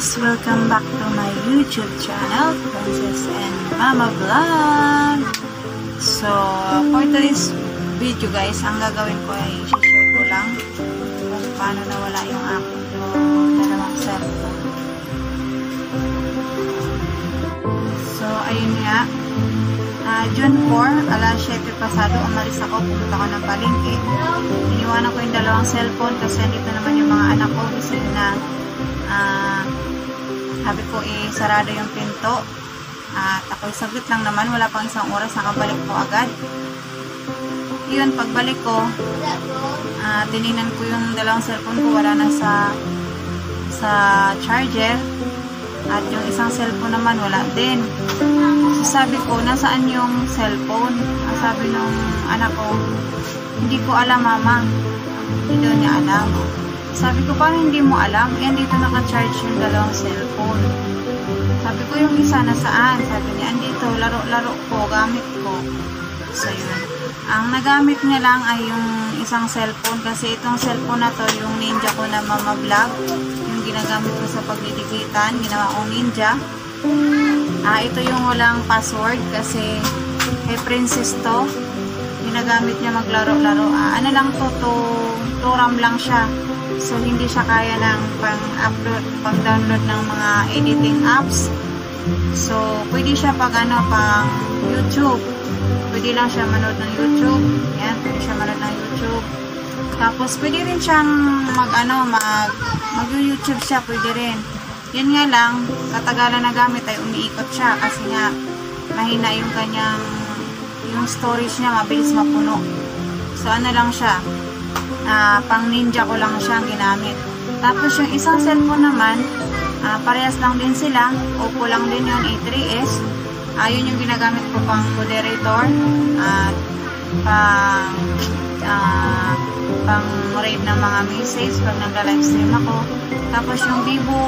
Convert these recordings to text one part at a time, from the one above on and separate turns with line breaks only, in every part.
guys! Welcome back to my YouTube channel, Princess and Mama Vlog. So, for today's video guys, ang gagawin ko ay i-share ko lang kung paano nawala yung aking dalawang cellphone. So, ayun nga. June 4, alas 7 pasado, umalis ako, pumunta ko ng palengke. Iniwanan ko yung dalawang cellphone kasi dito naman yung mga anak ko, gising na. Sabi ko sarado yung pinto at ako saglit lang naman, wala pang isang oras, nakabalik ko agad. Yun, pagbalik ko tininan ko yung dalawang cellphone ko, wala na sa charger at yung isang cellphone naman wala din. So sabi ko, nasaan yung cellphone? Sabi nung anak ko, hindi ko alam mama, hindi daw niya alam. Sabi ko, paano hindi mo alam? Yan, dito naka-charge yung dalawang cellphone. Sabi ko, yung isa nasaan? Sabi niya, andito, laro-laro ko, gamit ko. So, yun. Ang nagamit niya lang ay yung isang cellphone kasi itong cellphone na to, yung Ninja ko na Mama Vlog, yung ginagamit ko sa pagdidikitan, ginawa kong Ninja. Ito yung walang password kasi kay Princess to, ginagamit niya maglaro-laro. Ano lang to, RAM lang siya. So, hindi siya kaya ng pang-upload, pang-download ng mga editing apps. So, pwede siya pang YouTube. Pwede lang siya manood ng YouTube. Yan, pwede siya manood ng YouTube. Tapos, pwede rin siyang mag-YouTube siya, pwede rin. Yun nga lang, katagalan na gamit ay umiikot siya kasi nga, mahina yung kanyang, yung storage niya, mabilis mapuno. So, ano lang siya, pang Ninja ko lang siyang ginamit. Tapos yung isang cellphone naman, parehas lang din sila, Oppo lang din yun, A3s. Yun yung ginagamit ko pang moderator at pang read ng mga message pag nagla-livestream ako. Tapos yung Vivo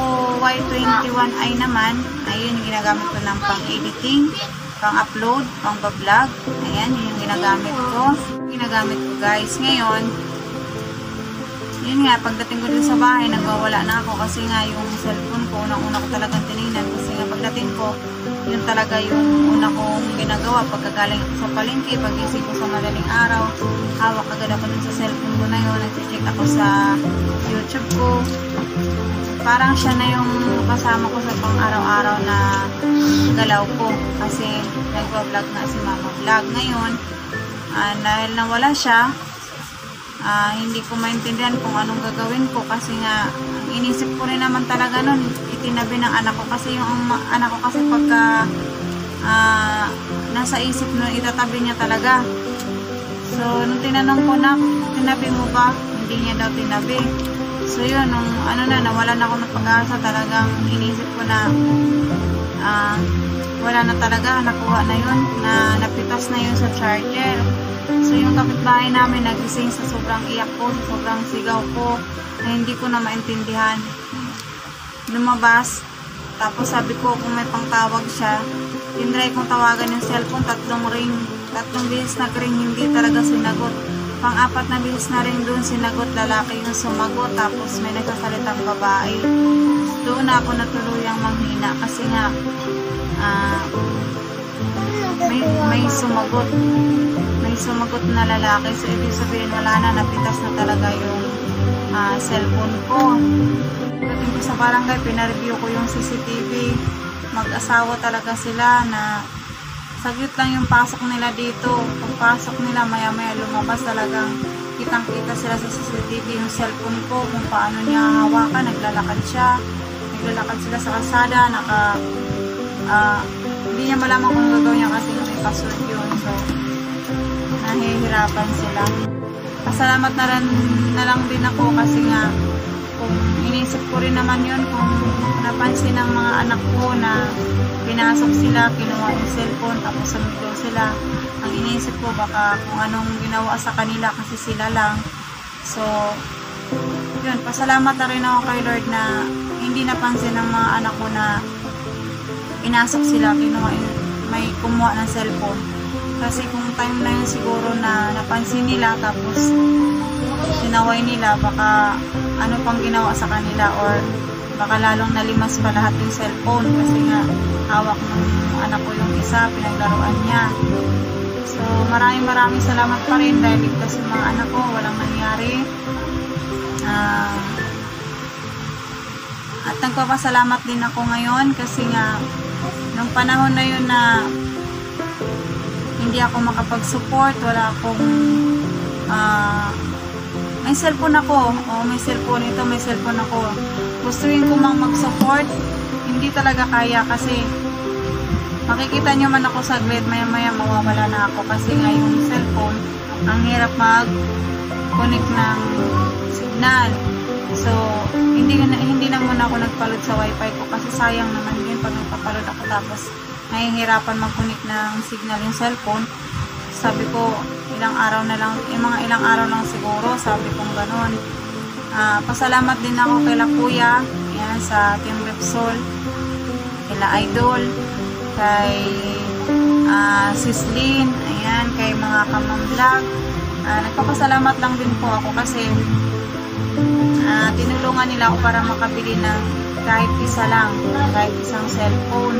Y21i naman, ayun yung ginagamit ko ng pang editing, pang upload, pang vlog. Ayan, yun yung ginagamit ko guys. Ngayon, yun nga, pagdating ko din sa bahay, nagwawala na ako kasi nga yung cellphone ko, unang-una ko talagang tinignan kasi nga pagdating ko, yun talaga yung una kong ginagawa. Pagkagaling ako sa palengke, pagising ko sa madaling araw, hawak agad ako dun sa cellphone ko na yun, nag-check ako sa YouTube ko. Parang siya na yung kasama ko sa pang-araw-araw na galaw ko kasi nagwa-vlog na si Mama Vlog. Ngayon, dahil nawala siya, hindi ko maintindihan kung anong gagawin ko kasi nga inisip ko rin naman talaga nun, itinabi ng anak ko kasi yung anak ko kasi pagka nasa isip nun, itatabi niya talaga. So nung tinanong ko na, tinabi mo ba? Hindi niya daw tinabi. So yun, nung nawalan ako ng pag-asa, talagang inisip ko na wala na talaga, nakuha na yun, na napitas na yun sa charger. So yung kapitbahay namin nagising sa sobrang iyak ko, sobrang sigaw ko, na hindi ko na maintindihan. Lumabas, tapos sabi ko kung may pangtawag siya, tinry kong tawagan yung cellphone, tatlong beses nag-ring, hindi talaga sinagot. Pang-apat na beses na rin doon sinagot, lalaki yung sumagot, tapos may nagsasalitang babae. Doon na ako natuluyang manghina kasi nga may sumagot na lalaki. So ibig sabihin wala na, napitas na talaga yung cellphone ko. Pagdating ko sa barangay, pinareview ko yung CCTV. Mag-asawa talaga sila na saglit lang yung pasok nila dito. Pagpasok nila, maya-maya lumabas, talagang kitang-kita sila sa CCTV yung cellphone ko, kung paano niya hawakan. Naglalakad sila sa kalsada, hindi niya malaman kung gagawin niya kasi may password yun. So, nahihirapan sila. Pasalamat na lang din ako kasi nga, kung inisip ko rin naman yun, kung napansin ng mga anak ko na pinasok sila, kinuha yung cellphone, tapos sumigaw sila. Ang iniisip ko, baka kung anong ginawa sa kanila kasi sila lang. So, yun, pasalamat na rin ako kay Lord na hindi napansin ng mga anak ko na pinasok sila, may kumuha ng cellphone. Kasi kung time na yun siguro na napansin nila, tapos sinaway nila, baka ano pang ginawa sa kanila or baka lalong nalimas pa lahat yung cellphone kasi nga hawak ng anak ko yung isa, pinaglaruan niya. So maraming salamat pa rin dahil ligtas yung mga anak ko, walang nangyari. At nagpapasalamat din ako ngayon kasi nga nung panahon na yun na hindi ako makapag-support, wala akong may cellphone ako, may cellphone ito, may cellphone ako, gustuin ko mang mag-support, hindi talaga kaya kasi makikita nyo man ako saglit, maya mawawala na ako kasi nga yung cellphone ang hirap mag-connect ng signal. So hindi na muna ako nagpalod sa wifi ko kasi sayang naman din pag nagpapalod ako tapos nahihirapan mag-connect ng signal yung cellphone. Sabi ko ilang araw na lang, mga ilang araw lang siguro, sabi kong ganun. Pasalamat din ako kay Kuya, yan, sa Team Repsol, kay Idol, kay Sislin, ayan, kay mga Kamang Vlog. Nagpapasalamat lang din po ako kasi tinulungan nila ako para makabili ng kahit isa lang, kahit isang cellphone.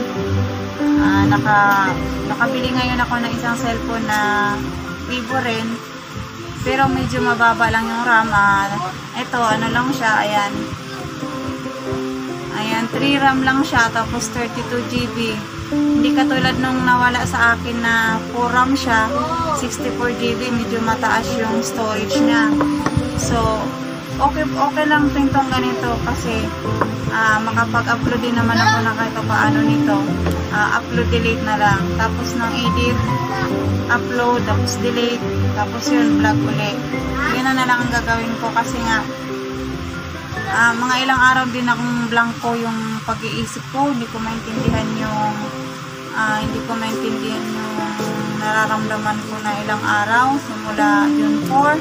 Nakabili ngayon ako ng isang cellphone na Vivo rin, pero medyo mababa lang yung RAM. Ito, ano lang siya, ayan, 3 RAM lang siya, tapos 32 GB. Hindi katulad nung nawala sa akin na 4 RAM siya, 64 GB, medyo mataas yung storage niya. So okay lang tintong ganito kasi makapag-upload din naman ako na kahit paano nito. Upload, delete na lang, tapos ng edit, upload, tapos delete, tapos yun, vlog ulit. Yun na lang ang gagawin ko kasi nga mga ilang araw din akong blanco yung pag-iisip ko, hindi ko maintindihan yung nararamdaman ko na ilang araw simula June 4.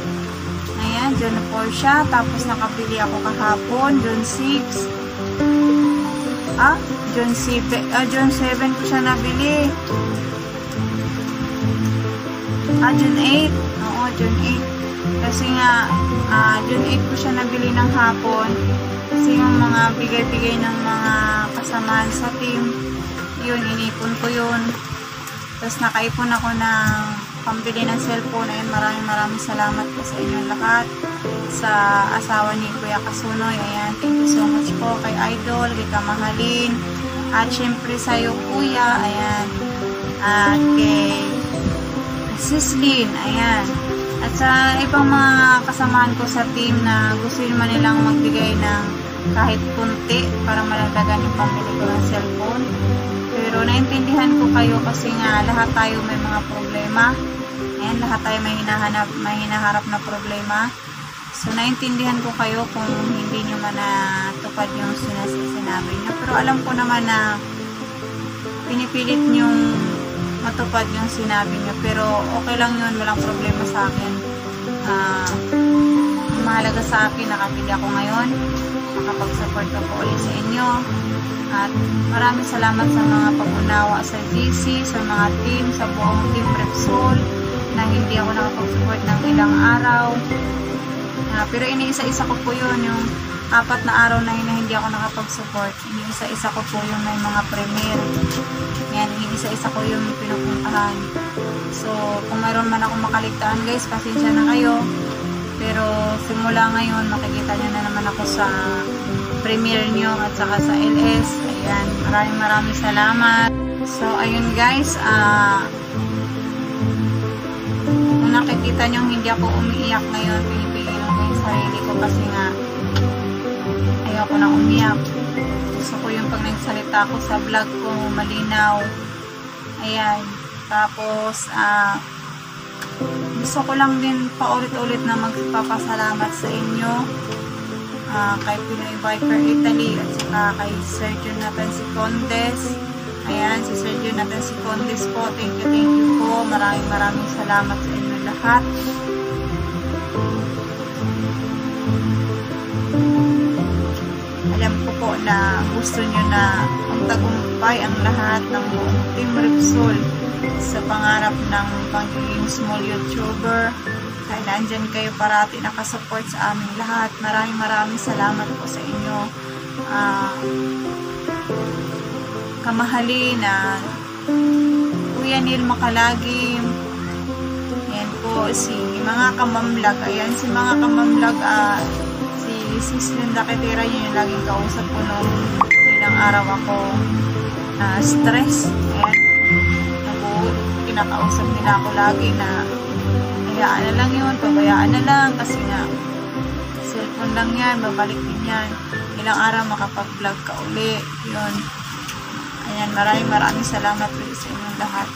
Ayan, June 4 siya, tapos nakabili ako kahapon, June 6. June 7 ko siya nabili. June 8. Oo, June 8. Kasi nga, June 8 ko siya nabili ng hapon. Kasi yung mga bigay-bigay ng mga kasamahan sa team, yun, inipon ko yun. Tapos nakaipon ako ng pambili ng cellphone. Ayun, maraming salamat po sa inyong lahat. Sa asawa ni Kuya Kasunoy, ayan, thank you so much po kay Idol, kay Kamahalin, at syempre sa iyo Kuya, ayan, at kay Sislin, ayan, at sa ibang mga kasamahan ko sa team na gusto naman nilang magbigay ng kahit kunti para malagdagan yung pambili ko ng cellphone. Pero naintindihan ko kayo kasi nga lahat tayo may mga problema. Ayan, lahat tayo may hinaharap na problema. So, naintindihan ko kayo kung hindi nyo man natupad yung sinabi nyo. Pero alam ko naman na pinipilit nyong matupad yung sinabi nyo. Pero okay lang yun, walang problema sa akin. Mahalaga sa akin, nakabili ako ngayon. Makapag-support ako ulit sa inyo. At maraming salamat sa mga pag-unawa sa GC, sa mga team, sa buong Team Repsol na hindi ako nakapag-support ng ilang araw. Pero iniisa-isa ko po yun, yung 4 na araw na yun na hindi ako nakapag-support. Iniisa-isa ko po yung may mga premiere. Yan, iniisa-isa ko yung pinupuntahan. So, kung mayroon man ako makaligtaan guys, pasensya na kayo. Pero simula ngayon, makikita nyo na naman ako sa premiere nyo at saka sa LS. Ayan, maraming salamat. So, ayun guys, kung nakikita nyo hindi ako umiiyak ngayon, pinipigil ko yung sarili ko kasi nga ayoko na umiyak. Gusto ko yung pag nagsalita ko sa vlog ko malinaw. Ayan, tapos gusto ko lang din paulit-ulit na magpapasalamat sa inyo, kay Pinoy Biker Italy at saka kay Sir Jonathan Sicondes. Ayan, si Sir Jonathan Sicondes po, thank you po, maraming salamat sa inyo lahat. Alam ko po na gusto nyo na ang tagumpay ang lahat ng buong Team Repsol sa pangarap ng pagiging small YouTuber. Kaya nandyan kayo parati nakasupport sa aming lahat. Maraming salamat po sa inyo. kamahali na Kuya Neil Makalagim. Ayan po, si mga kamamlag. Ayan, si mga kamamlag, si Sis Linda Ketera, yun yung laging kausap ko nung ilang araw ako stress. Ayan, kinakausap nila ako lagi na hayaan na lang yun, pabayaan na lang kasi nga cellphone lang yan, babalik din yan, ilang araw makapag-vlog ka uli. Yun, ayan, maraming salamat po sa inyong lahat.